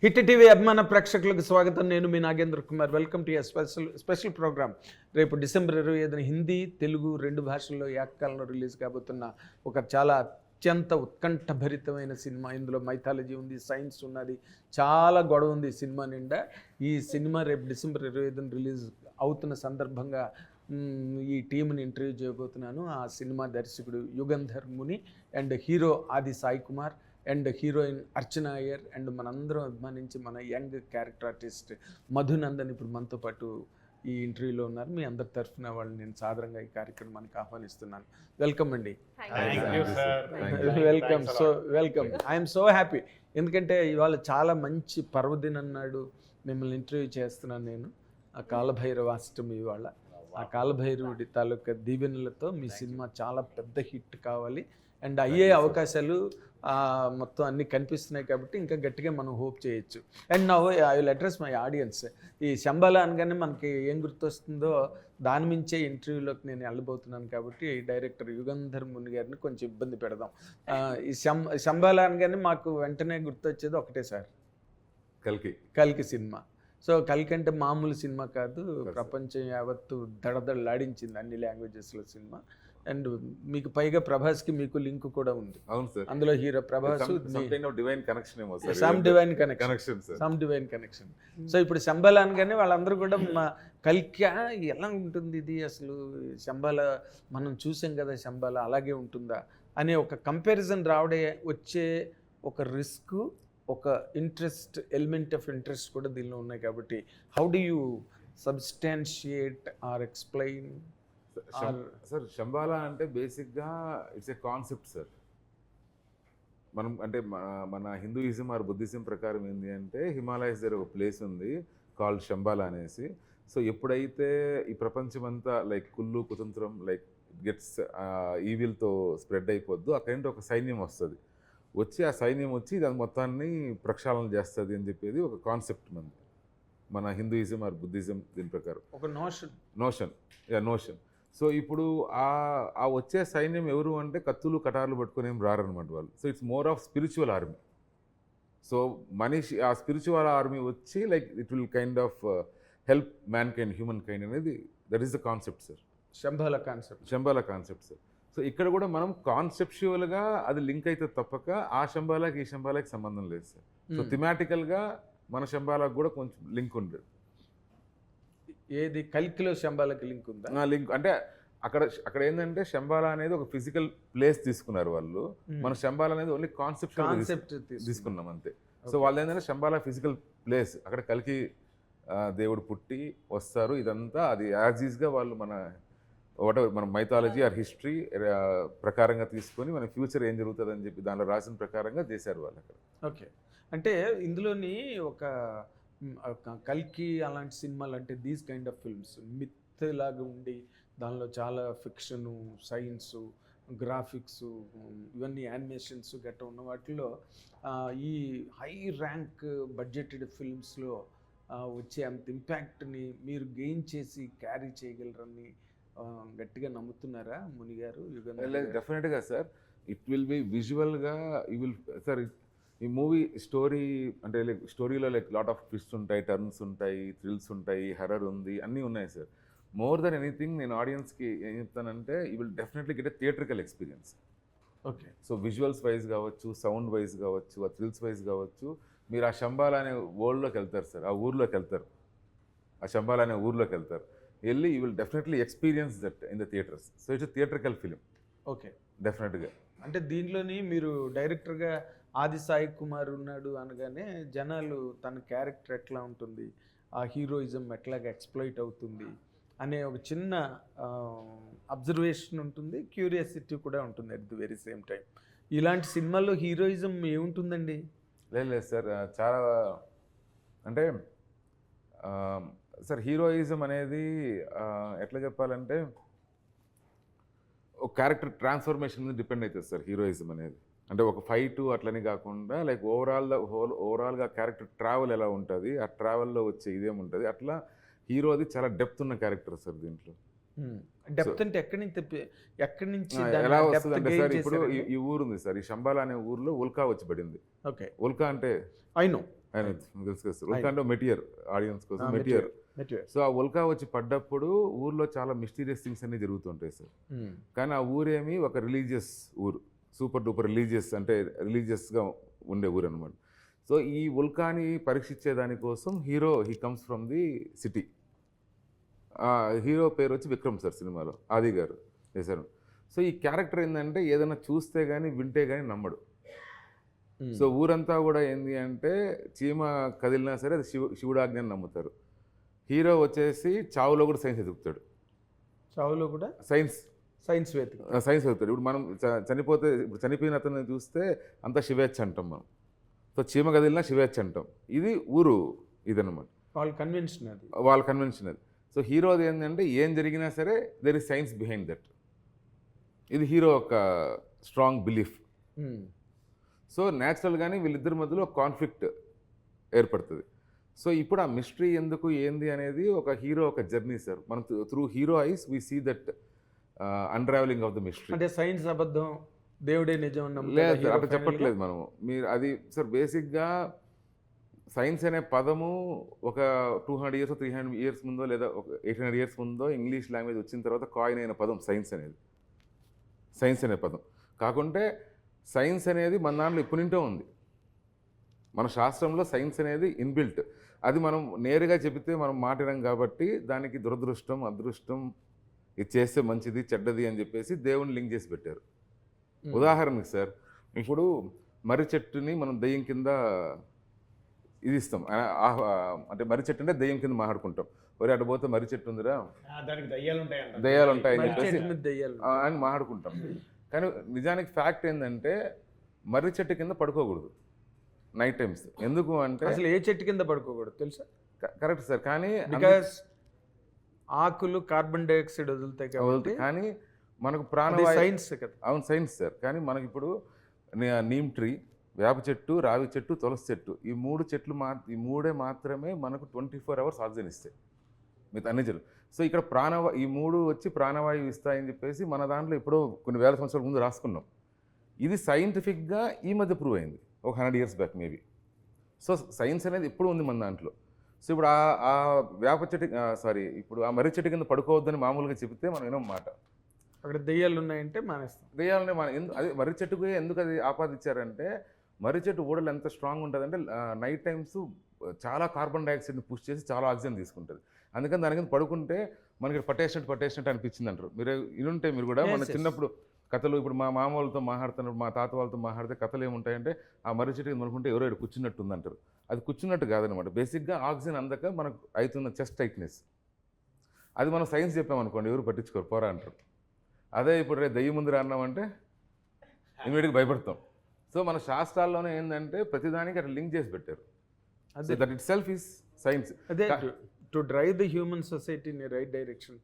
Hit TV అభిమాన ప్రేక్షకులకు స్వాగతం. నేను మీ Nagendra Kumar. Welcome to special program. రేపు డిసెంబర్ 25న హిందీ, తెలుగు 2 భాషల్లో ఏకకాలంలో రిలీజ్ కాబోతున్న ఒక చాలా అత్యంత ఉత్కంఠభరితమైన సినిమా. ఇందులో మైథాలజీ ఉంది, సైన్స్ ఉన్నది, చాలా గొడవ ఉంది ఈ సినిమా నిండా. ఈ సినిమా రేపు డిసెంబర్ 25న రిలీజ్ అవుతున్న సందర్భంగా ఈ టీంని ఇంటర్వ్యూ చేయబోతున్నాను. ఆ సినిమా దర్శకుడు యుగంధర్ ముని అండ్ హీరో ఆది Sai Kumar and heroine Archana Iyer and మనందరం అభిమానించి మన యంగ్ క్యారెక్టర్ ఆర్టిస్ట్ మధునందన్ ఇప్పుడు మనతో పాటు ఈ ఇంటర్వ్యూలో ఉన్నారు. మీ అందరి తరఫున వాళ్ళని నేను సాదరంగా ఈ కార్యక్రమానికి ఆహ్వానిస్తున్నాను. వెల్కమ్ అండి. వెల్కమ్. ఐఎమ్ సో హ్యాపీ, ఎందుకంటే ఇవాళ చాలా మంచి పర్వదినం నాడు మిమ్మల్ని ఇంటర్వ్యూ చేస్తున్నాను నేను. ఆ కాలభైరవాష్టమి ఇవాళ. ఆ కాలభైరవుడి తాలూకా దీవెనలతో మీ సినిమా చాలా పెద్ద హిట్ కావాలి అండ్ అయ్యే అవకాశాలు మొత్తం అన్నీ కనిపిస్తున్నాయి కాబట్టి ఇంకా గట్టిగా మనం హోప్ చేయొచ్చు. అండ్ నా I will address my audience. ఈ శంబాల అనగానే మనకి ఏం గుర్తొస్తుందో దాని మించే ఇంటర్వ్యూలోకి నేను వెళ్ళబోతున్నాను కాబట్టి డైరెక్టర్ యుగంధర్ ముని గారిని కొంచెం ఇబ్బంది పెడదాం. ఈ శంబాల అనగానే మాకు వెంటనే గుర్తొచ్చేది ఒకటే సార్, కల్కి సినిమా. సో కల్కి అంటే మామూలు సినిమా కాదు, ప్రపంచం యావత్తు దడదడలాడించింది అన్ని లాంగ్వేజెస్లో సినిమా. అండ్ మీకు పైగా ప్రభాస్కి మీకు లింక్ కూడా ఉంది. అవును సార్. అందులో hero Prabhas, some divine connection. So ఇప్పుడు శంబాల అనగానే వాళ్ళందరూ కూడా కల్కి ఎలా ఉంటుంది ఇది అసలు, శంబాల మనం చూసాం కదా, శంబాల అలాగే ఉంటుందా అనే ఒక కంపారిజన్ వచ్చే ఒక రిస్క్, ఒక ఇంట్రెస్ట్, ఎలిమెంట్ ఆఫ్ ఇంట్రెస్ట్ కూడా దీనిలో ఉన్నాయి కాబట్టి how do you substantiate or explain? Sir Shambhala అంటే బేసిక్గా ఇట్స్ ఏ కాన్సెప్ట్ సార్. మనం అంటే మన హిందూయిజం ఆర్ బుద్ధిజం ప్రకారం ఏంటి అంటే హిమాలయస్ దగ్గర ఒక ప్లేస్ ఉంది కాల్డ్ శంబాల అనేసి. సో ఎప్పుడైతే ఈ ప్రపంచం అంతా లైక్ కుళ్ళు కుతంత్రం లైక్ గెట్స్ ఈవిల్తో స్ప్రెడ్ అయిపోద్దు, అక్కడంటే ఒక సైన్యం వస్తుంది, వచ్చి ఆ సైన్యం వచ్చి దాని మొత్తాన్ని ప్రక్షాళన చేస్తుంది అని చెప్పేది ఒక కాన్సెప్ట్ మన హిందూయిజం ఆర్ బుద్ధిజం దీని ప్రకారం ఒక నోషన్. సో ఇప్పుడు ఆ వచ్చే సైన్యం ఎవరు అంటే కత్తులు కటార్లు పట్టుకొని ఏం రారనమాట వాళ్ళు. So it's more of spiritual army. So మనిషి ఆ స్పిరిచువల్ ఆర్మీ వచ్చి like it will kind of help man kind, human kind అనేది that is the concept sir, Shambhala concept sir. So ఇక్కడ కూడా మనం కాన్సెప్చువల్గా అది లింక్ అయితే తప్పక ఆ శంబాలకి ఈ శంబాలకి సంబంధం లేదు సార్. సో థిమాటికల్గా మన శంబాలకు కూడా కొంచెం లింక్ ఉండదు. ఏది కల్కిలో శంబాలకి లింక్ ఉందా? లింక్ అంటే అక్కడ ఏంటంటే శంబాల అనేది ఒక ఫిజికల్ ప్లేస్ తీసుకున్నారు వాళ్ళు, మన శంబాల అనేది ఓన్లీ కాన్సెప్ట్ తీసుకున్నాం అంతే. సో వాళ్ళు ఏంటంటే శంబాల ఫిజికల్ ప్లేస్, అక్కడ కల్కి దేవుడు పుట్టి వస్తారు, ఇదంతా అది యాజ్ ఈజ్గా వాళ్ళు మన మైథాలజీ ఆర్ హిస్టరీ ప్రకారంగా తీసుకొని మన ఫ్యూచర్ ఏం జరుగుతుంది అని చెప్పి దానిలో రాసిన ప్రకారంగా చేశారు వాళ్ళు అక్కడ. ఓకే, అంటే ఇందులోని ఒక కల్కి అలాంటి సినిమాలు అంటే these kind of films myth లాగా ఉండి దానిలో చాలా ఫిక్షను, సైన్సు, గ్రాఫిక్స్, ఇవన్నీ యానిమేషన్స్ గట్ట ఉన్న వాటిలో ఈ హై ర్యాంక్ బడ్జెటెడ్ ఫిల్మ్స్లో వచ్చే అంత ఇంపాక్ట్ని మీరు గెయిన్ చేసి క్యారీ చేయగలరని గట్టిగా నమ్ముతున్నారా ముని గారు? డెఫినెట్గా సార్, ఇట్ విల్ బి విజువల్గా యూ విల్ సార్. ఈ మూవీ స్టోరీ అంటే లైక్ స్టోరీలో లైక్ లాట్ ఆఫ్ ట్విస్ట్ ఉంటాయి, టర్న్స్ ఉంటాయి, థ్రిల్స్ ఉంటాయి, హర్రర్ ఉంది, అన్నీ ఉన్నాయి సార్. మోర్ దెన్ ఎనీథింగ్ నేను ఆడియన్స్కి ఏం చెప్తానంటే you will definitely get a theatrical experience. Okay, so visuals wise కావచ్చు, సౌండ్ వైజ్ కావచ్చు, ఆ థ్రిల్స్ వైజ్ కావచ్చు, మీరు ఆ శంబాల అనే వరల్డ్లోకి వెళ్తారు సార్, ఆ ఊర్లోకి వెళ్తారు, ఆ శంబాల అనే ఊర్లోకి వెళ్తారు, వెళ్ళి you will definitely experience that in the theatres. So it's theatrical film. Okay, డెఫినెట్గా. అంటే దీనిలోని మీరు డైరెక్టర్గా ఆది సాయి కుమార్ ఉన్నాడు అనగానే జనాలు తన క్యారెక్టర్ ఎట్లా ఉంటుంది, ఆ హీరోయిజం ఎట్లాగా ఎక్స్ప్లాయిట్ అవుతుంది అనే ఒక చిన్న అబ్జర్వేషన్ ఉంటుంది, క్యూరియాసిటీ కూడా ఉంటుంది at the very same time. ఇలాంటి సినిమాల్లో హీరోయిజం ఏముంటుందండి? లేదు సార్, చాలా అంటే సార్ హీరోయిజం అనేది ఎట్లా చెప్పాలంటే ఒక క్యారెక్టర్ ట్రాన్స్ఫర్మేషన్ మీద డిపెండ్ అవుతుంది సార్ హీరోయిజం అనేది. అంటే ఒక ఫైట్ అట్లని కాకుండా లైక్ ఓవరాల్గా క్యారెక్టర్ ట్రావెల్ ఎలా ఉంటుంది, ఆ ట్రావెల్లో వచ్చే ఇదేముంటుంది, అట్లా హీరోది చాలా డెప్త్ ఉన్న క్యారెక్టర్ సార్ దీంట్లో. డెప్త్ అంటే ఎక్కడి నుంచి ఎలా వస్తుంది అంటే సార్, ఇప్పుడు ఈ ఊరు ఉంది సార్, ఈ శంబాల అనే ఊర్లో ఉల్కా వచ్చి పడింది. ఓకే, ఉల్కా అంటే ఆయన తెలుసు కదా సార్. ఉల్కా అంటే మెటియర్, ఆడియన్స్ కోసం మెటియర్. సో ఆ ఉల్కా వచ్చి పడ్డప్పుడు ఊర్లో చాలా మిస్టీరియస్ థింగ్స్ అన్ని జరుగుతుంటాయి సార్. కానీ ఆ ఊరేమి ఒక రిలీజియస్ ఊరు, సూపర్ డూపర్ రిలీజియస్, అంటే రిలీజియస్గా ఉండే ఊరు అనమాట. సో ఈ ఉల్కాని పరీక్షించే దానికోసం he comes from the city. Hero పేరు వచ్చి విక్రమ్ సార్, సినిమాలో ఆది గారు చేశారు. సో ఈ క్యారెక్టర్ ఏంటంటే ఏదైనా చూస్తే కానీ వింటే కానీ నమ్మడు. సో ఊరంతా కూడా ఏంది అంటే చీమ కదిలినా సరే అది శివుడాజ్ఞ అని నమ్ముతారు. హీరో వచ్చేసి చావులో కూడా సైన్స్ ఎదుగుతాడు. చావులో కూడా సైన్స్ వెతుకుతాడు. ఇప్పుడు మనం చనిపోయిన అతన్ని చూస్తే అంతా శివేచ్ఛ అంటాం మనం. సో చీమ కదిలినా శివేచ్ఛ అంటాం. ఇది ఊరు ఇదన్నమాట, వాళ్ళ కన్వెన్షన్ అది. సో హీరోది ఏంటంటే ఏం జరిగినా సరే there is science behind that. ఇది హీరో ఒక స్ట్రాంగ్ బిలీఫ్. సో న్యాచురల్గానే వీళ్ళిద్దరి మధ్యలో కాన్ఫ్లిక్ట్ ఏర్పడుతుంది. సో ఇప్పుడు ఆ మిస్టరీ ఎందుకు ఏంది అనేది ఒక హీరో ఒక జర్నీ సార్. మనం through hero eyes we see that unraveling of the mystery. అంటే సైన్స్ అబద్ధం, దేవుడే నిజం లేదు అట్లా చెప్పట్లేదు మనము. మీరు అది సార్ బేసిక్గా సైన్స్ అనే పదము ఒక 200 years 300 years ముందో లేదా ఒక 800 years ముందో ఇంగ్లీష్ లాంగ్వేజ్ వచ్చిన తర్వాత కాయిన్ అయిన పదం సైన్స్ అనే పదం. కాకుంటే సైన్స్ అనేది మన దాంట్లో ఇప్పటి నుంచో ఉంది. మన శాస్త్రంలో సైన్స్ అనేది ఇన్బిల్ట్. అది మనం నేరుగా చెబితే మనం మాట్లాడాం కాబట్టి దానికి దురదృష్టం, అదృష్టం, ఇది చేస్తే మంచిది చెడ్డది అని చెప్పేసి దేవుని లింక్ చేసి పెట్టారు. ఉదాహరణకి సార్, ఇప్పుడు మర్రి చెట్టుని మనం దెయ్యం కింద ఇది ఇస్తాం, అంటే మర్రి చెట్టు అంటే దెయ్యం కింద మాట్లాడుకుంటాం. ఒరే అటు పోతే మర్రి చెట్టు ఉందిరా, దెయ్యాలు ఉంటాయని చెప్పేసి అని మాట్లాడుకుంటాం. కానీ నిజానికి ఫ్యాక్ట్ ఏంటంటే మర్రి చెట్టు కింద పడుకోకూడదు నైట్ టైమ్స్. ఎందుకు అంటే అసలు ఏ చెట్టు కింద పడుకోకూడదు తెలుసా? Correct sir. కానీ బికాస్ ఆకులు కార్బన్ డైఆక్సైడ్ వదులుతాయి. కానీ మనకు ప్రాణవాయు సైన్స్ కదా. అవును సైన్స్ సార్. కానీ మనకి ఇప్పుడు నీమ్ ట్రీ, వేప చెట్టు, రావి చెట్టు, తులసి చెట్టు, ఈ మూడే మాత్రమే మనకు 24 hours ఆక్సిజన్ ఇస్తాయి మిగతా అన్ని చెట్లు. సో ఇక్కడ ఈ మూడు వచ్చి ప్రాణవాయువు ఇస్తాయని చెప్పేసి మన దాంట్లో ఇప్పుడు కొన్ని వేల సంవత్సరాల ముందు రాసుకున్నాం. ఇది సైంటిఫిక్గా ఈ మధ్య ప్రూవ్ అయింది, ఒక 100 years back maybe. So science అనేది ఎప్పుడు ఉంది మన దాంట్లో. సో ఇప్పుడు ఆ వేప చెట్టు ఇప్పుడు ఆ మర్రి చెట్టు కింద పడుకోవద్దని మామూలుగా చెబితే మనం ఏమో మాట అక్కడ దెయ్యాలు ఉన్నాయంటే మానేస్తాం. దెయ్యాలనే అదే మర్రి చెట్టుకు ఎందుకు అది ఆపాదించారంటే మర్రి చెట్టు ఊడలు ఎంత స్ట్రాంగ్ ఉంటుందంటే నైట్ టైమ్స్ చాలా కార్బన్ డైఆక్సైడ్ని పుష్ చేసి చాలా ఆక్సిజన్ తీసుకుంటుంది. అందుకని దాని కింద పడుకుంటే మనకి పట్టేసినట్టు అనిపించింది అంటారు. మీరు ఇనుంటే మీరు కూడా మన చిన్నప్పుడు కథలు, ఇప్పుడు మా మామ వాళ్ళతో మాట్లాడుతున్నప్పుడు, మా తాత వాళ్ళతో మాట్లాడితే కథలు ఏముంటాయంటే ఆ మర్రి చెట్టు కింద అనుకుంటే ఎవరో ఇక్కడ కూర్చున్నట్టు ఉందంటారు. అది కూర్చున్నట్టు కాదనమాట. బేసిక్గా ఆక్సిజన్ అందక మనకు అవుతున్న చెస్ట్ టైట్నెస్. అది మనం సైన్స్ చెప్పామనుకోండి ఎవరు పట్టించుకోరు, పోరా అంటారు. అదే ఇప్పుడు దెయ్యం ముందు అన్నామంటే ఇమీడియట్గా భయపడతాం. సో మన శాస్త్రాల్లోనే ఏంటంటే ప్రతిదానికి అట్లా లింక్ చేసి పెట్టారు. That itself is science. అదే to drive the human society in right direction.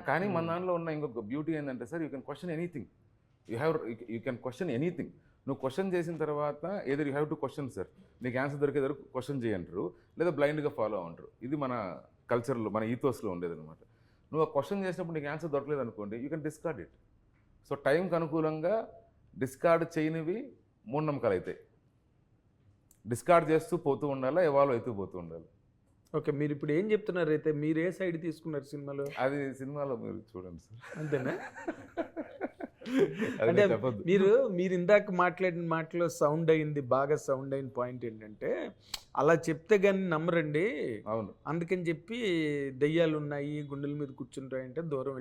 కానీ మన దాంట్లో ఉన్న ఇంకొక బ్యూటీ ఏంటంటే sir, you can question anything. You can question anything. నువ్వు క్వశ్చన్ చేసిన తర్వాత either you have to question sir, నీకు ఆన్సర్ దొరికేదారు క్వశ్చన్ చేయంటారు, లేదా బ్లైండ్గా ఫాలో అంటారు. ఇది మన కల్చర్లో, మన ఈథోస్లో ఉండేదన్నమాట. నువ్వు ఆ క్వశ్చన్ చేసినప్పుడు నీకు ఆన్సర్ దొరకలేదు అనుకోండి, you can discard it. So టైంకి అనుకూలంగా డిస్కార్డ్ చేయనివి మూఢనమ్మకాలు అవుతాయి. డిస్కార్డ్ చేస్తూ పోతూ ఉండాలా, ఎవాల్వ్ అవుతూ పోతూ ఉండాలి. ఓకే, మీరు ఇప్పుడు ఏం చెప్తున్నారు అయితే? మీరు ఏ సైడ్ తీసుకున్నారు సినిమాలో? అది సినిమాలో మీరు చూడండి సార్. అంతేనా? అంటే మీరు ఇందాక మాట్లాడిన మాటలో బాగా సౌండ్ అయిన పాయింట్ ఏంటంటే, అలా చెప్తే కానీ నమ్మరండి. అవును. అందుకని చెప్పి దెయ్యాలు ఉన్నాయి, గుండెల మీద కూర్చుంటాయంటే దూరం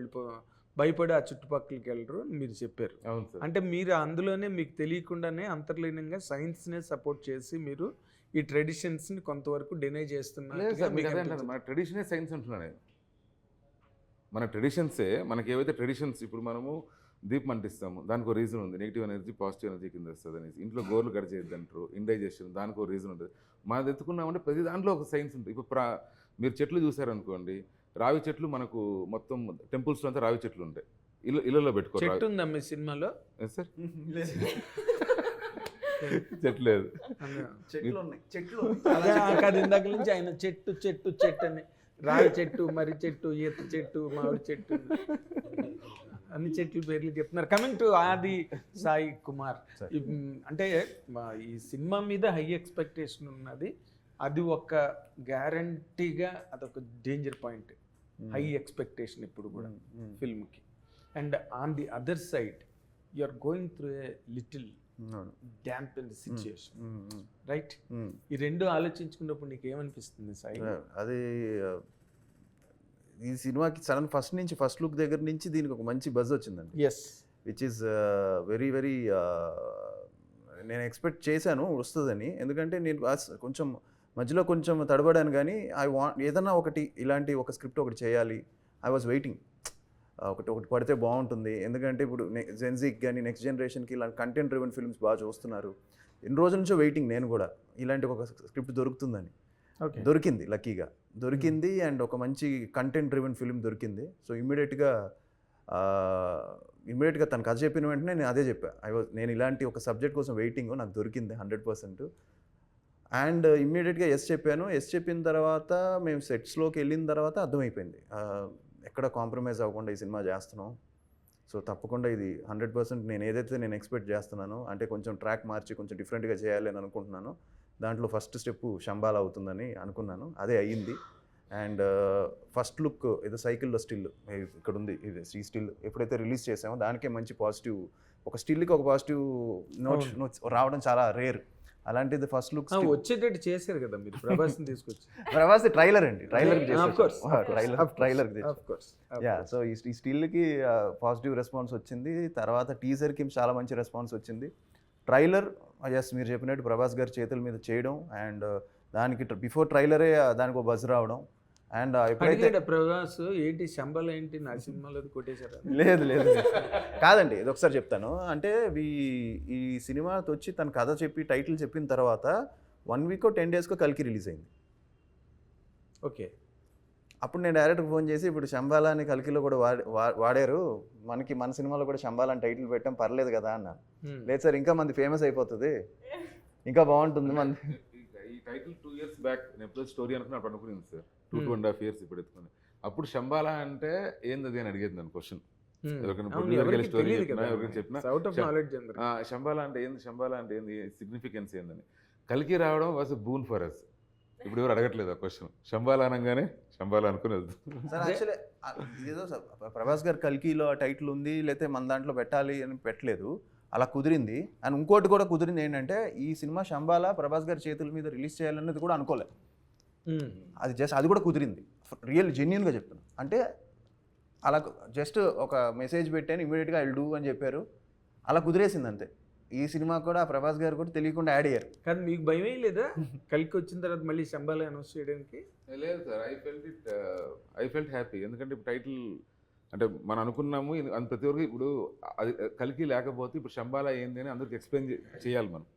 భయపడి ఆ చుట్టుపక్కలకి వెళ్ళరు మీరు చెప్పారు. అవును సార్. అంటే మీరు అందులోనే మీకు తెలియకుండానే అంతర్లీనంగా సైన్స్నే సపోర్ట్ చేసి మీరు ఈ ట్రెడిషన్స్ని కొంతవరకు డినై చేస్తున్నారు. మన ట్రెడిషనే సైన్స్ అంటున్నాను నేను. మన ట్రెడిషన్సే, మనకి ఏవైతే ట్రెడిషన్స్, ఇప్పుడు మనము దీపం అంటిస్తాము, దానికి ఒక రీజన్ ఉంది. నెగిటివ్ ఎనర్జీ పాజిటివ్ ఎనర్జీ కింద వస్తుంది అనేసి. ఇంట్లో గోర్లు గడిచేది అంటారు, ఇండైజెషన్, దానికి ఒక రీజన్ ఉంటుంది. మనం ఎత్తుకున్నామంటే ప్రతి దాంట్లో ఒక సైన్స్ ఉంటుంది. ఇప్పుడు మీరు చెట్లు చూసారనుకోండి, రావి చెట్లు మనకు మొత్తం టెంపుల్స్లో అంతా రావి చెట్లు ఉంటాయి. ఇళ్ళలో పెట్టుకోవాలి. చెట్టు ఉందా మీ సినిమాలో? సార్ చెట్లు లేదు. కాదు, ఇందాక నుంచి ఆయన చెట్టు చెట్టు చెట్టు అని, రావి చెట్టు, మర్రి చెట్టు, ఈత చెట్టు, మామిడి చెట్టు, అన్ని చెట్ల పేర్లు చెప్తున్నారు. కమింగ్ టు ఆది సాయి కుమార్, అంటే ఈ సినిమా మీద హై ఎక్స్పెక్టేషన్ ఉన్నది. అది ఒక గ్యారంటీగా అదొక డేంజర్ పాయింట్. హై ఎక్స్పెక్టేషన్ ఇప్పుడు కూడా ఫిల్మ్కి. And on the other side you are going through a little damp in the situation, right? ఈ రెండు ఆలోచించుకున్నప్పుడు నీకు ఏమనిపిస్తుంది సాయి? అది ఈ సినిమాకి సడన్ ఫస్ట్ లుక్ దగ్గర నుంచి దీనికి ఒక మంచి బజ్ వచ్చిందండి. Yes, which is very very నేను ఎక్స్పెక్ట్ చేశాను వస్తుందని. ఎందుకంటే నేను కొంచెం మధ్యలో కొంచెం తడబడాను, కానీ ఏదన్నా ఒకటి ఇలాంటి ఒక స్క్రిప్ట్ ఒకటి చేయాలి. ఐ వాజ్ వెయిటింగ్, ఒకటి పడితే బాగుంటుంది. ఎందుకంటే ఇప్పుడు జెన్జీకి కానీ నెక్స్ట్ జనరేషన్కి ఇలాంటి కంటెంట్ డ్రివెన్ ఫిల్మ్స్ బాగా చూస్తున్నారు. ఎన్ని రోజుల నుంచో వెయిటింగ్ నేను కూడా, ఇలాంటి ఒక స్క్రిప్ట్ దొరుకుతుందని. దొరికింది, లక్కీగా దొరికింది. అండ్ ఒక మంచి కంటెంట్ డ్రివెన్ ఫిల్మ్ దొరికింది. సో ఇమ్మీడియట్గా తను కథ చెప్పిన వెంటనే నేను అదే చెప్పా. నేను ఇలాంటి ఒక సబ్జెక్ట్ కోసం వెయిటింగ్, నాకు దొరికింది 100%. అండ్ ఇమ్మీడియట్గా ఎస్ చెప్పాను. ఎస్ చెప్పిన తర్వాత మేము సెట్స్లోకి వెళ్ళిన తర్వాత అర్థమైపోయింది, ఎక్కడ కాంప్రమైజ్ అవ్వకుండా ఈ సినిమా చేస్తున్నాం. సో తప్పకుండా ఇది 100% నేను ఎక్స్పెక్ట్ చేస్తున్నాను, అంటే కొంచెం ట్రాక్ మార్చి కొంచెం డిఫరెంట్గా చేయాలి అని అనుకుంటున్నాను. దాంట్లో ఫస్ట్ స్టెప్ శంబాలా అవుతుందని అనుకున్నాను, అదే అయ్యింది. అండ్ ఫస్ట్ లుక్ ఏదో సైకిల్లో స్టిల్ ఇక్కడ ఉంది, ఇది ఈ స్టిల్ ఎప్పుడైతే రిలీజ్ చేసామో దానికే మంచి పాజిటివ్, ఒక స్టిల్కి ఒక పాజిటివ్ నోట్స్ రావడం చాలా రేర్. అలాంటిది ఫస్ట్ లుక్ వచ్చేటట్టు చేశారు కదా మీరు, ప్రభాస్ని తీసుకొచ్చి. ప్రభాస్ ట్రైలర్ అండి, యా. సో ఈ స్టిల్కి పాజిటివ్ రెస్పాన్స్ వచ్చింది. తర్వాత టీజర్కి చాలా మంచి రెస్పాన్స్ వచ్చింది. ట్రైలర్ ఎస్ మీరు చెప్పినట్టు ప్రభాస్ గారి చేతుల మీద చేయడం, అండ్ దానికి బిఫోర్ ట్రైలరే దానికి ఒక బజ్ రావడం. అండ్ ఎప్పుడైతే ప్రభాస్ ఏంటి శంబల్ ఏంటి నా సినిమాలో కొట్టేశారు, లేదు కాదండి, ఇది ఒకసారి చెప్తాను. అంటే ఈ సినిమాతో వచ్చి తన కథ చెప్పి టైటిల్ చెప్పిన తర్వాత 1 వీక్ 10 డేస్కో కల్కి రిలీజ్ అయింది. ఓకే, అప్పుడు నేను డైరెక్ట్గా ఫోన్ చేసి, ఇప్పుడు శంబాలా అని కల్కిలో కూడా వాడారు, మన సినిమాలో కూడా శంబాలా అని టైటిల్ పెట్టాం, పర్లేదు కదా అన్నాను. లేదు సార్, ఇంకా మంది ఫేమస్ అయిపోతుంది, ఇంకా బాగుంటుంది మంది. ఈ టైటిల్ 2 years బ్యాక్ నేను ఎప్పుడు స్టోరీ అనుకున్నప్పుడు అనుకున్నాను సార్, 2.5 years ఇప్పుడు ఎత్తుకుని. అప్పుడు శంబాలా అంటే ఏంది అని అడిగేది నన్ను క్వశ్చన్. చెప్పిన శంబాలా అంటే ఏంది సిగ్నిఫికెన్స్ ఏందని. కల్కి రావడం was a boon for us. ఇప్పుడు ఎవరు అడగట్లేదు ఆ క్వశ్చన్, శంబాలా అనగానే శంబాలా అనుకుని వెళ్తాం. సార్ యాక్చువల్లీ ఏదో ప్రభాస్ గారు కల్కిలో ఆ టైటిల్ ఉంది, లేకపోతే మన దాంట్లో పెట్టాలి అని పెట్టలేదు, అలా కుదిరింది. అండ్ ఇంకోటి కూడా కుదిరింది ఏంటంటే, ఈ సినిమా శంబాలా ప్రభాస్ గారి చేతుల మీద రిలీజ్ చేయాలన్నది కూడా అనుకోలేదు. అది కూడా కుదిరింది, రియల్ జెన్యున్గా చెప్తాను. అంటే అలా జస్ట్ ఒక మెసేజ్ పెట్టాను, ఇమీడియట్గా ఐల్ డూ అని చెప్పారు, అలా కుదిరేసింది అంతే. ఈ సినిమా కూడా ప్రభాస్ గారు కూడా తెలియకుండా యాడ్ అయ్యారు. కానీ మీకు భయం ఏం లేదా కలికి వచ్చిన తర్వాత మళ్ళీ శంబాలా అనౌన్స్ చేయడానికి? లేదు సార్, ఐ ఫెల్ట్ హ్యాపీ. ఎందుకంటే ఇప్పుడు టైటిల్ అంటే మనం అనుకున్నాము, ప్రతి ఒక్కరికి ఇప్పుడు అది కలికి లేకపోతే ఇప్పుడు శంబాలా ఏంది అని అందరికి ఎక్స్ప్లెయిన్ చేయాలి మనం.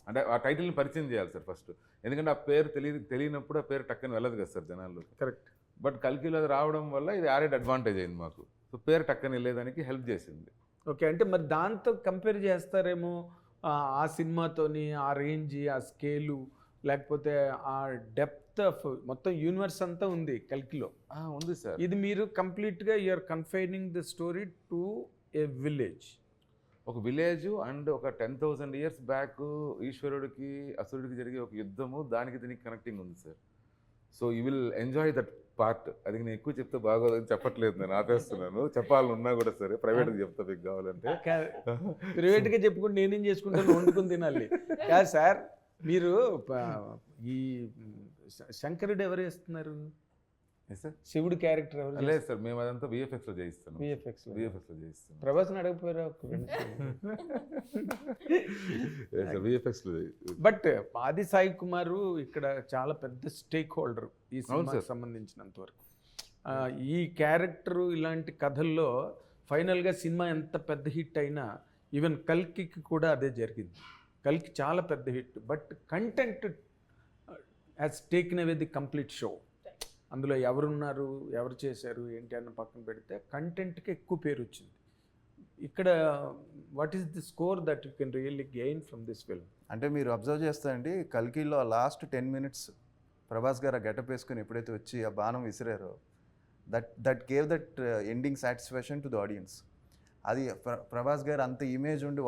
అంటే ఆ టైటిల్ని పరిచయం చేయాలి సార్ ఫస్ట్. ఎందుకంటే ఆ పేరు తెలియనప్పుడు ఆ పేరు టక్కని వెళ్ళదు కదా సార్ జనాల్లో. కరెక్ట్. బట్ కల్కిలో రావడం వల్ల ఇది యాడెడ్ అడ్వాంటేజ్ అయింది మాకు. సో పేరు టక్కని వెళ్ళేదానికి హెల్ప్ చేసింది. ఓకే, అంటే మరి దాంతో కంపేర్ చేస్తారేమో ఆ సినిమాతోని, ఆ రేంజ్, ఆ స్కేలు, లేకపోతే ఆ డెప్త్ ఆఫ్ మొత్తం యూనివర్స్ అంతా ఉంది కల్కిలో. ఉంది సార్. ఇది మీరు కంప్లీట్గా you're confining the story to a village, ఒక విలేజ్ అండ్ ఒక 10,000 years బ్యాక్ ఈశ్వరుడికి అసురుడికి జరిగే ఒక యుద్ధము, దానికి దీనికి కనెక్టింగ్ ఉంది sir. So you will enjoy that part. అది నేను ఎక్కువ చెప్తే బాగోదని చెప్పట్లేదు, నేను ఆపేస్తున్నాను. చెప్పాలనున్నా కూడా సరే ప్రైవేట్గా చెప్తా మీకు కావాలంటే. ప్రైవేట్గా చెప్పుకుంటే నేనేం చేసుకుంటాను, వండుకుని తినాలి. కాదు సార్, మీరు ఈ శంకరుడు ఎవరు వేస్తున్నారు సార్? శివుడు క్యారెక్టర్ ఎవరు? లేదు సార్, మేము అదంతా విఎఫ్ఎక్స్లో చేయిస్తాను. విఎఫ్ఎక్స్లో చేయిస్తాను. ప్రభాస్ని అడగపోయారా? విఎఫ్ఎక్స్లో. బట్ ఆది సాయి కుమార్ ఇక్కడ చాలా పెద్ద స్టేక్ హోల్డర్ ఈ సినిమాకి సంబంధించినంత వరకు. ఈ క్యారెక్టరు ఇలాంటి కథల్లో ఫైనల్గా సినిమా ఎంత పెద్ద హిట్ అయినా, ఈవెన్ కల్కికి కూడా అదే జరిగింది. కల్కి చాలా పెద్ద hit, but content has taken away the complete show. అందులో ఎవరున్నారు, ఎవరు చేశారు ఏంటి అన్న పక్కన పెడితే కంటెంట్కి ఎక్కువ పేరు వచ్చింది. ఇక్కడ what is the score that you can really gain from this film? అంటే మీరు అబ్జర్వ్ చేస్తారండి, కల్కిలో లాస్ట్ 10 minutes ప్రభాస్ గారు ఆ గెటప్ వేసుకుని ఎప్పుడైతే వచ్చి ఆ బాణం విసిరారో, that gave that ending satisfaction to the audience. అది ప్రభాస్ గారు అంత ఇమేజ్ ఉండి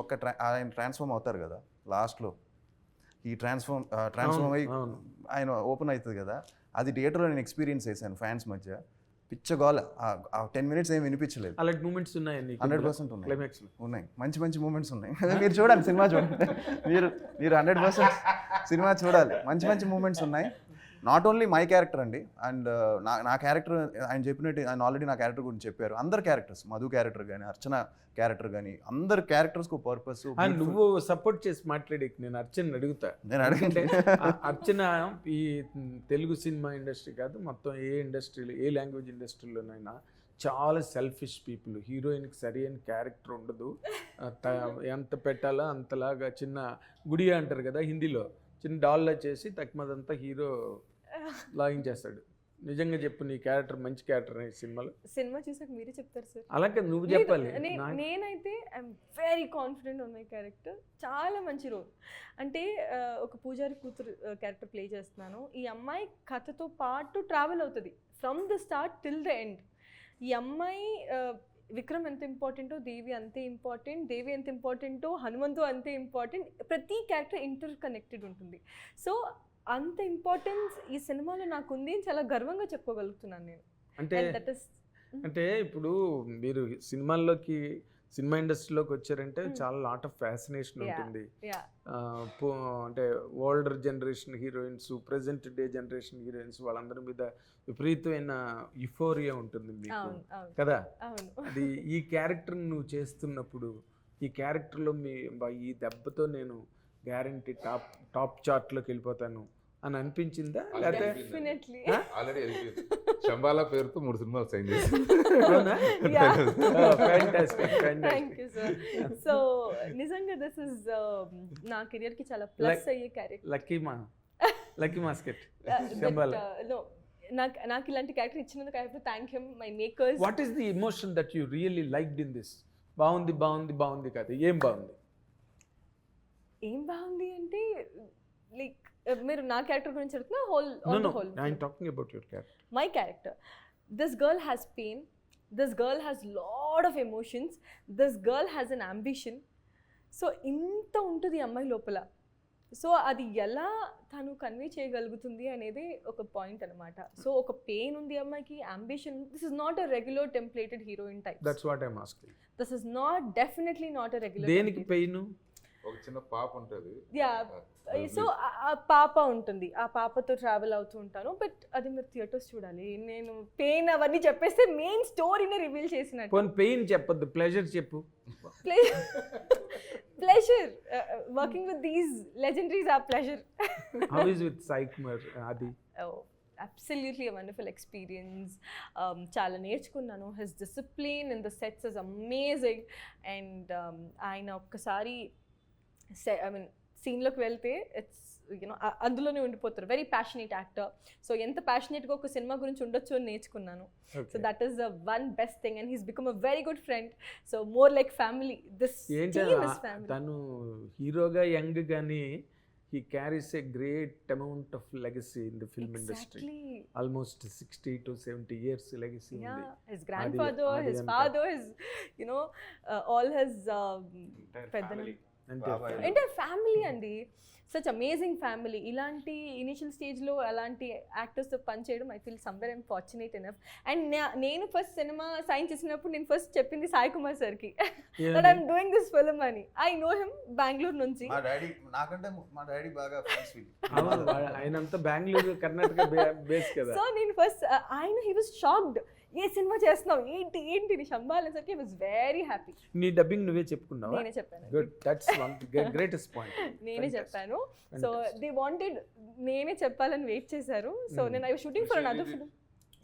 ఆయన ట్రాన్స్ఫార్మ్ అవుతారు కదా లాస్ట్లో. ఈ ట్రాన్స్ఫార్మ్ అయ్యి అవును. ఆయన ఓపెన్ అవుతుంది కదా, అది థియేటర్లో నేను ఎక్స్పీరియన్స్ చేశాను ఫ్యాన్స్ మధ్య. పిచ్చగోల, ఆ 10 minutes ఏం వినిపించలేదు. అలాంటి మూమెంట్స్ ఉన్నాయి 100% ఉన్నాయి. క్లైమాక్స్లో ఉన్నాయి, మంచి మంచి మూమెంట్స్ ఉన్నాయి. మీరు చూడాలి, సినిమా చూడండి. మీరు 100% సినిమా చూడాలి, మంచి మంచి మూమెంట్స్ ఉన్నాయి. నాట్ ఓన్లీ మై క్యారెక్టర్ అండి, అండ్ నా క్యారెక్టర్ ఆయన చెప్పినట్టు, ఆయన ఆల్రెడీ నా క్యారెక్టర్ గురించి చెప్పారు. అందరు క్యారెక్టర్స్, మధు క్యారెక్టర్ కానీ, అర్చన క్యారెక్టర్ కానీ, అందరు క్యారెక్టర్స్కు పర్పస్. నువ్వు సపోర్ట్ చేసి మాట్లాడి నేను అర్చన అడుగుతా. నేను అడిగితే అర్చన ఈ తెలుగు సినిమా ఇండస్ట్రీ కాదు, మొత్తం ఏ ఇండస్ట్రీలో, ఏ లాంగ్వేజ్ ఇండస్ట్రీలోనైనా చాలా సెల్ఫిష్ పీపుల్. హీరోయిన్కి సరి అయిన క్యారెక్టర్ ఉండదు, ఎంత పెట్టాలో అంతలాగా చిన్న గుడి అంటారు కదా హిందీలో, చిన్న డాల్లా చేసి తక్కువదంతా హీరో లాగించేస్తాడు. నిజంగా చెప్పు, నీ క్యారెక్టర్ మంచి క్యారెక్టర్ ఈ సినిమాలో. సినిమా చూసాక మీరే చెప్తారు సార్. అలాగే నువ్వు చెప్పాలి. నేనైతే I'm very confident on my character. చాలా మంచి రోల్. అంటే ఒక పూజారి కూతురు క్యారెక్టర్ ప్లే చేస్తున్నాను. ఈ అమ్మాయి కథతో పాటు ట్రావెల్ అవుతుంది from the start till the end. ఈ అమ్మాయి విక్రమ్ ఎంత ఇంపార్టెంటో దేవి అంతే ఇంపార్టెంట్, దేవి ఎంత ఇంపార్టెంటో హనుమంతు అంతే ఇంపార్టెంట్. ప్రతి క్యారెక్టర్ ఇంటర్ కనెక్టెడ్ ఉంటుంది. సో అంత ఇంపార్టెన్స్ ఈ సినిమాలో నాకు ఉంది అని చాలా గర్వంగా చెప్పుకోగలుగుతున్నాను నేను. అంటే ఇప్పుడు మీరు సినిమా ఇండస్ట్రీలోకి వచ్చారంటే చాలా లాట్ ఆఫ్ ఫ్యాసినేషన్ ఉంటుంది. అంటే older generation heroines, present day generation heroines, వాళ్ళందరి మీద విపరీతమైన యుఫోరియా ఉంటుంది మీకు కదా. అది ఈ క్యారెక్టర్ నువ్వు చేస్తున్నప్పుడు, ఈ క్యారెక్టర్లో ఈ దెబ్బతో నేను గ్యారంటీ టాప్ చార్ట్లోకి వెళ్ళిపోతాను అని అనిపించిందా? లేకపోతే ఆల్రెడీ శంబాలా పేరుతో 3 సినిమాలు సైన్ చేశాను. సో నిజంగా దిస్ ఇస్ నా కెరియర్ కి చాలా ప్లస్ అయ్యే క్యారెక్టర్. Lucky musket Shambhala. నాకు ఇలాంటి క్యారెక్టర్ ఇచ్చినందుకు I have to thank him, my makers. What is the emotion that you really liked in this? బాగుంది కాదు, ఏం బాగుంది అంటే లైక్ మీరు నా క్యారెక్టర్ గురించి అడుగుతున్నా? Whole I'm talking about your character. My character. This girl has pain. This girl has lot of emotions. This girl has an ambition. So ఇంత ఉంటుంది అమ్మాయి లోపల. సో అది ఎలా తను కన్వే చేయగలుగుతుంది అనేది ఒక పాయింట్ అనమాట. సో ఒక పెయిన్ ఉంది అమ్మాయికి, ambition. This is not a regular templated heroine type. That's what I'm asking. This is not, definitely not a regular. దేనికి పెయిన్? ఒక చిన్న పాప ఉంటుంది. సో ఆ పాప ఉంటుంది, ఆ పాపతో ట్రావెల్ అవుతూ ఉంటాను. బట్ అది మీరు థియేటర్స్ చూడాలి. నేను పెయిన్ అవన్నీ చెప్పేస్తే మెయిన్ స్టోరీని రివీల్ చేసినట్టు. పెయిన్ చెప్పొద్దు, ప్లెజర్ చెప్పు. Pleasure working with these legendaries are pleasure. How is with సైక్మర్ అది? Absolutely a wonderful experience. చాలా నేర్చుకున్నాను. His discipline in the sets is amazing. And ఆయన ఒక్కసారి సీన్లోకి వెళ్తే ఇట్స్ అందులోనే ఉండిపోతారు. Very passionate actor. సో ఎంత ప్యాషనేట్గా ఒక సినిమా గురించి ఉండొచ్చు అని నేర్చుకున్నాను. So that is the one best thing. And he's become a very good friend. So more like family. This team is family. తను హీరోగా యంగ్ గానీ he carries a great amount of legacy in the film industry. Almost 60 to 70 years legacy. Yeah, his grandfather, his father, his all his entire family andi. Such amazing family. ఇలాంటి initial స్టేజ్లో అలాంటి యాక్టర్స్తో పనిచేయడం I feel somewhere I'm fortunate enough. And నేను first cinema sign చేసినప్పుడు నేను first చెప్పింది సాయి కుమార్ సార్కి that I'm doing this film అని. ఐ నో హిమ్ బెంగళూరు నుంచి. మా డాడీ బాగా ఆయనంతా బెంగళూరు కర్ణాటక బేస్ కదా. సో నేను ఫస్ట్ ఆయన he was shocked. A cinema చేస్తున్నావు, ఏంటి శంబాలా సరికి ఐ వాజ్ వెరీ హ్యాపీ. నీ డబ్బింగ్ నువ్వే చెప్పుకున్నావా? నేనే చెప్పాను. Good, that's one greatest point. నేనే చెప్పాను. సో దే వాంటెడ్ నేనే చెప్పాలని వెయిట్ చేశారు. సో నేను I was shooting for another film.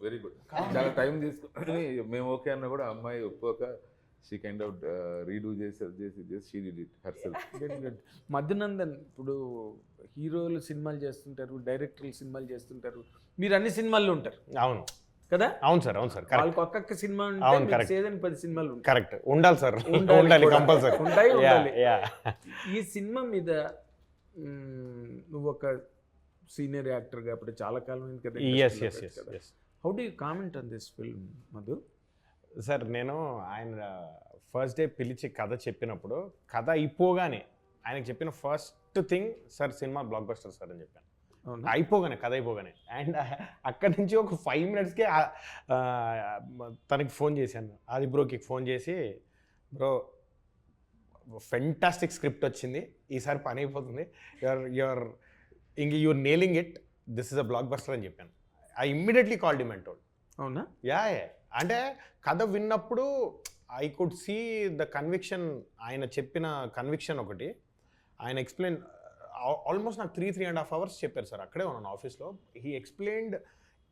Very good. చాలా టైం తీసుకుని మేము ఓకే అన్న కూడా అమ్మాయి ఒప్పుకోక షీ కైండ్ ఆఫ్ రీడూ చేసి she did it herself. Very good. Madhunandan ఇప్పుడు హీరోలు సినిమాలు చేస్తుంటారు, డైరెక్టర్లు సినిమాలు చేస్తుంటారు, మీరు అన్ని సినిమాల్లో ఉంటారు. అవును కదా. అవును సార్. వాళ్ళకి ఒక్కొక్క సినిమా ఉంటే సీజన్ 10 సినిమాలు ఉంటాయి. కరెక్ట్. ఉండాలి సార్, ఉండాలి కంపల్సరీ. ఉండాలి. ఈ సినిమా మీద నువ్వు ఒక సీనియర్ యాక్టర్గా అప్పుడు చాలా కాలం అయింది కదా. How do you comment on this film Madhu? Sir నేను ఆయన ఫస్ట్ డే పిలిచి కథ చెప్పినప్పుడు కథ అయిపోగానే ఆయనకు చెప్పిన first thing sir cinema block buster sir అని చెప్పాను. అవునా? అయిపోగానే కథ అయిపోగానే అండ్ అక్కడి నుంచి ఒక 5 minutesకే తనకి ఫోన్ చేశాను, ఆది బ్రోకి ఫోన్ చేసి, బ్రో ఫెంటాస్టిక్ స్క్రిప్ట్ వచ్చింది, ఈసారి పని అయిపోతుంది, you're nailing it, this is a blockbuster అని చెప్పాను. I immediately called him and told. అవునా? యా అంటే కథ విన్నప్పుడు I could see the conviction, ఆయన చెప్పిన కన్విక్షన్ ఒకటి. ఆయన ఎక్స్ప్లెయిన్ ఆల్మోస్ట్ నాకు 3.5 hours చెప్పారు సార్, అక్కడే ఉన్నాను ఆఫీస్లో. He explained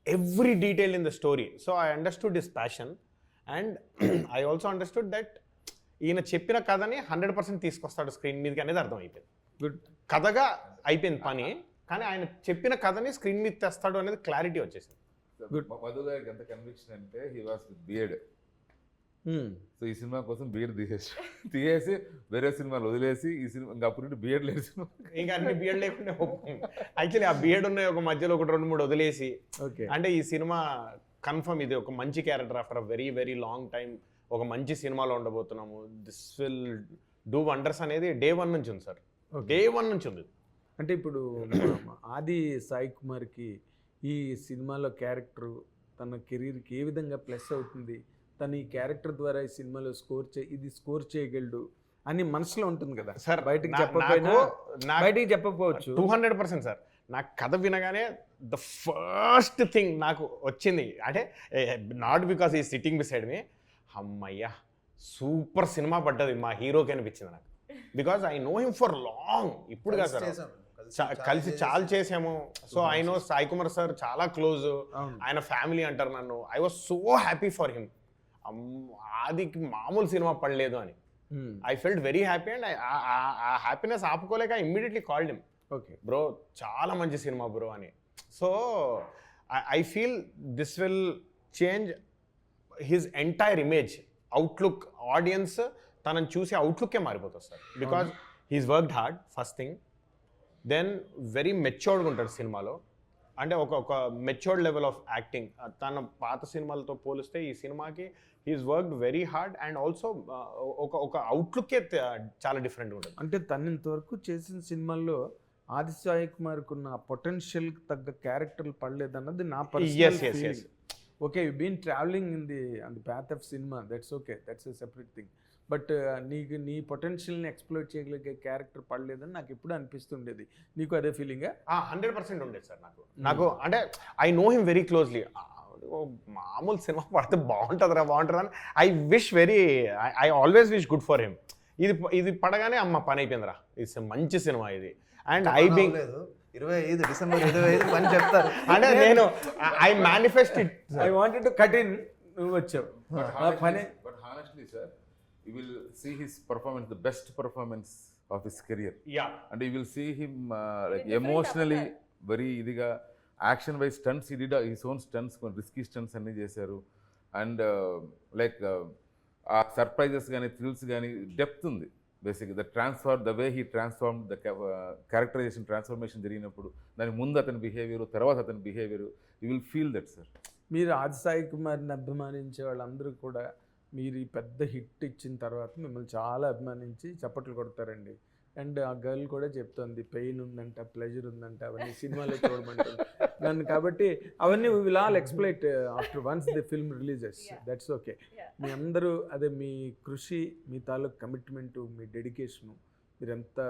every detail in the story. So I understood his passion and I also understood that ఈయన చెప్పిన కథని 100% తీసుకొస్తాడు స్క్రీన్ మీదకి అనేది అర్థమైపోయింది. గుడ్. కథగా అయిపోయింది పని, కానీ ఆయన చెప్పిన కథని స్క్రీన్ మీద తెస్తాడు అనేది క్లారిటీ వచ్చేసింది. మధు గారికి ఎంత కన్విక్షన్ అంటే he was with beard. So ఈ సినిమా కోసం బియర్డ్ తీసేసి వేరే సినిమాలు వదిలేసి ఈ సినిమా ఇంకా అప్పుడు బియర్డ్ లేదు సినిమా. ఇంకా అన్ని బియర్డ్ లేకుండా యాక్చువల్లీ ఆ బియర్డ్ ఉన్నాయి ఒక మధ్యలో 1-2-3 వదిలేసి, ఓకే, అంటే ఈ సినిమా కన్ఫర్మ్ ఇది ఒక మంచి character after a very very long time, ఒక మంచి సినిమాలో ఉండబోతున్నాము, దిస్ విల్ డూ వండర్స్ అనేది డే 1 నుంచి ఉంది సార్. డే 1 నుంచి ఉంది. అంటే ఇప్పుడు ఆది సాయి కుమార్కి ఈ సినిమాలో క్యారెక్టర్ తన కెరీర్కి ఏ విధంగా ప్లస్ అవుతుంది, తను ఈ క్యారెక్టర్ ద్వారా ఈ సినిమాలో ఇది స్కోర్ చేయగలడు అని మనసులో ఉంటుంది కదా సార్. బయటికి చెప్పకపోవచ్చు. 200% సార్. నాకు కథ వినగానే ద ఫస్ట్ థింగ్ నాకు వచ్చింది అంటే, నాట్ బికాస్ ఈ సిట్టింగ్ బిసైడ్ మీ, అమ్మయ్యా సూపర్ సినిమా పడ్డది మా హీరోకి అనిపించింది నాకు. Because I know him for long. ఇప్పుడు కాదు సార్, కలిసి చాలా చేసాము. So I know Sai Kumar sir చాలా క్లోజ్, ఆయన ఫ్యామిలీ అంటారు నన్ను. I was so happy for him. ఆదికి మామూలు సినిమా పడలేదు అని I felt very happy. And ఆ హ్యాపీనెస్ ఆపుకోలేక immediately called him, okay bro చాలా మంచి సినిమా బ్రో అని. So I feel this will change his entire image, outlook. Audience తనని చూసి అవుట్లుక్కే మారిపోతుంది sir. Because he's worked hard first thing, then very మెచ్యూర్డ్గా ఉంటాడు సినిమాలో. అంటే ఒక మెచ్యూర్డ్ లెవెల్ ఆఫ్ యాక్టింగ్. తన పాత సినిమాలతో పోలిస్తే ఈ సినిమాకి he's worked very hard and also ఒక అవుట్లుక్కే చాలా డిఫరెంట్గా ఉంటుంది. అంటే తను ఇంతవరకు చేసిన సినిమాల్లో ఆది సాయి కుమార్కి ఉన్న పొటెన్షియల్కి తగ్గ క్యారెక్టర్లు పడలేదన్నది నా personal feeling. Okay, you been traveling in the path of cinema, that's okay, that's a separate thing. But నీ పొటెన్షియల్ని ఎక్స్ప్లోర్ చేయగలిగే క్యారెక్టర్ పడలేదని నాకు ఎప్పుడు అనిపిస్తుండేది. నీకు అదే ఫీలింగా? 100% ఉండేది సార్ నాకు అంటే I know him very closely. మామూలు సినిమా పడితే బాగుంటుందని I wish I always wish good for him. ఇది పడగానే అమ్మ పని అయిపోయిందిరా, ఇది మంచి సినిమా ఇది. అండ్ ఐ బీయింగ్ 25 డిసెంబర్ 25 పని చెప్తారు అంటే నేను I manifest it. I wanted to cut in, నువ్వు వచ్చావు. But honestly, sir, you will see his performance, the best performance of his career. Yeah. And you will see him like emotionally very idiga action wise stunts he did his own stunts, risky stunts anni chesaru. And like surprises gaani thrills gaani depth undi. Basically the way he transformed the characterization transformation జరిగినప్పుడు దాని ముందు అతని behaviour తర్వాత అతని behaviour, you will feel that, sir. మీరు ఆది సాయి కుమార్ని అభిమానించే వాళ్ళందరూ కూడా మీరు ఈ పెద్ద హిట్ ఇచ్చిన తర్వాత మిమ్మల్ని చాలా అభిమానించి చప్పట్లు కొడతారండి. అండ్ ఆ గర్ల్ కూడా చెప్తుంది పెయిన్ ఉందంట, ప్లెజర్ ఉందంట, అవన్నీ సినిమాలో చూడమంటుంది నన్ను. కాబట్టి అవన్నీ we will all exploit after once the film releases. That's okay. మీ అందరూ అదే మీ కృషి, మీ తాలూకు కమిట్మెంటు, మీ డెడికేషను, మీరు ఎంత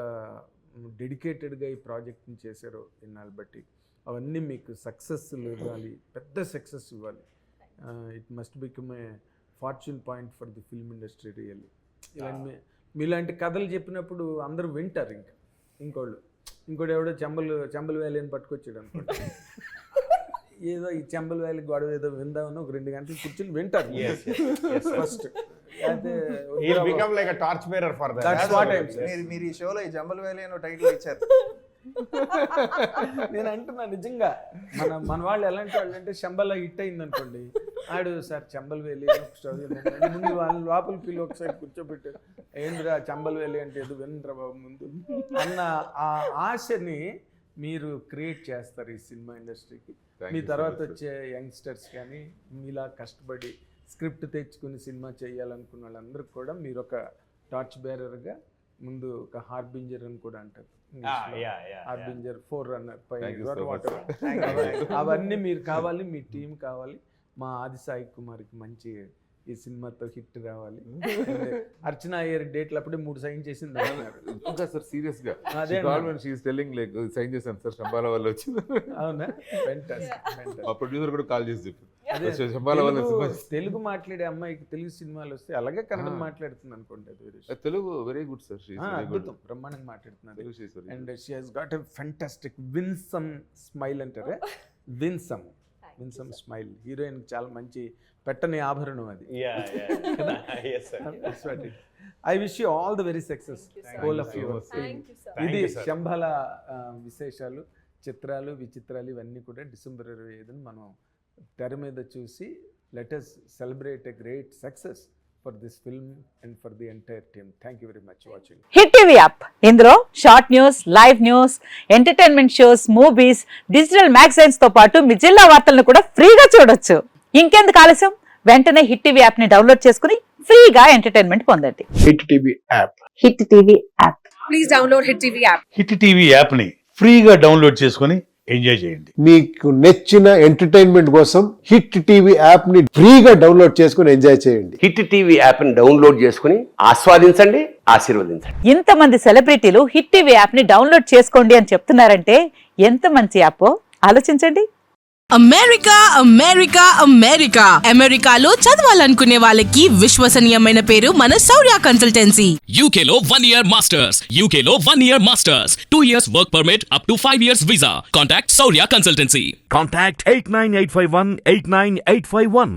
డెడికేటెడ్గా ఈ ప్రాజెక్ట్ని చేశారో ఇన్నాళ్ళు బట్టి, అవన్నీ మీకు సక్సెస్లు ఇవ్వాలి, పెద్ద సక్సెస్ ఇవ్వాలి. It must become a fortune point for the film industry really. ఇలాంటి మీలాంటి కథలు చెప్పినప్పుడు అందరూ వింటారు. ఇంకోటి ఎవడో చెంబల్ వ్యాలీ అని పట్టుకొచ్చాడు అనుకోండి, ఏదో ఈ చెంబల్ వ్యాలీ గొడవ ఏదో విందామని ఒక 2 గంటలు కూర్చొని వింటారు ఫస్ట్. అదే become like a torch bearer for that. That's what I'm saying. మీరు ఈ షోలో ఈ జంబల్ వ్యాలీ అనే టైటిల్ ఇచ్చారు. నేను అంటున్నా నిజంగా, మన వాళ్ళు ఎలాంటి వాళ్ళు అంటే శంబల హిట్ అయింది అనుకోండి, ఆడు సార్ చంబల్ వేలి స్టోరీ ముందు వాళ్ళ లోపల పిల్లి ఒకసారి కూర్చోబెట్టు, ఏంద్రా చంబల్ వేలి అంటే ఏదో వినరా బాబు ముందు అన్న ఆ ఆశని మీరు క్రియేట్ చేస్తారు ఈ సినిమా ఇండస్ట్రీకి. మీ తర్వాత వచ్చే యంగ్స్టర్స్ కానీ మీలా కష్టపడి స్క్రిప్ట్ తెచ్చుకుని సినిమా చేయాలనుకున్న వాళ్ళందరికీ కూడా మీరు ఒక టార్చ్ బేరర్గా ముందు ఒక హార్బింజర్ అని కూడా అంటారు yeah. హార్బింజర్ 4 runner Thank you so much, అవన్నీ మీరు కావాలి, మీ టీం కావాలి. మా ఆది సాయి కుమార్కి మంచి ఈ సినిమాతో హిట్ రావాలి. అర్చన అయ్యర్ డేట్లు అప్పుడే 3 సైన్ చేసింది అన్నారు. ఇంకా సార్ సీరియస్ గా అదే షీఈస్ టెల్లింగ్ లైక్ సైన్ చేశాను సార్ శంబాలా వల్ల వచ్చింది. అవునా, ఫెంటాస్టిక్. మా ప్రొడ్యూసర్ కూడా కాల్ చేసి అదే చెప్పారు శంబాలా వల్ల తెలుగు మాట్లాడే అమ్మాయికి తెలుగు సినిమాలు వస్తే అలాగే కన్నడం మాట్లాడుతుంది అనుకోండి. అది వేరే విషయం. Telugu very good sir. అద్భుతం, బ్రహ్మాండంగా మాట్లాడుతున్నారు. Telugu she's very and she has got a fantastic winsome smile అంటారే, విన్సమ్ స్మైల్. హీరోయిన్ చాలా మంచి పెట్టని ఆభరణం అది. Yes, sir. I wish you all the very success, all of you. Thank you sir. ఇది you, sir. శంబాల విశేషాలు, చిత్రాలు, విచిత్రాలు ఇవన్నీ కూడా డిసెంబర్ 25 మనం తెర మీద చూసి let us celebrate a great success for this film and for the entire team. Thank you very much watching hit TV app ఇందులో short news, live news, entertainment shows, movies, digital magazines తో పాటు మీ జిల్లా వార్తలను కూడా ఫ్రీగా చూడొచ్చు. ఇంకెందుకు ఆలస్యం, వెంటనే హిట్ టీవీ యాప్ ని డౌన్లోడ్ చేసుకుని ఫ్రీగా ఎంటర్టైన్మెంట్ పొందండి. Hit TV app. Hit TV app please download hit TV app. Hit TV యాప్ని ఫ్రీగా డౌన్లోడ్ చేసుకొని ఎంజాయ్ చేయండి. మీకు నచ్చిన ఎంటర్టైన్మెంట్ కోసం హిట్ టీవీ యాప్ ని ఫ్రీగా డౌన్లోడ్ చేసుకుని ఎంజాయ్ చేయండి. హిట్ టీవీ యాప్ని డౌన్లోడ్ చేసుకుని ఆస్వాదించండి, ఆశీర్వదించండి. ఇంతమంది సెలబ్రిటీలు హిట్ టీవీ యాప్ ని డౌన్లోడ్ చేసుకోండి అని చెప్తున్నారంటే ఎంత మంచి యాప్ ఆలోచించండి. అమెరికా అమెరికా అమెరికా అమెరికాలో చదవాలనుకునే వాళ్ళకి విశ్వసనీయమైన పేరు మన శౌర్య కన్సల్టెన్సీ. UK లో 1 year masters. UK లో 1 year masters. 2 years work permit up to 5 years visa. Contact Saurya Consultancy. Contact 89851 89851.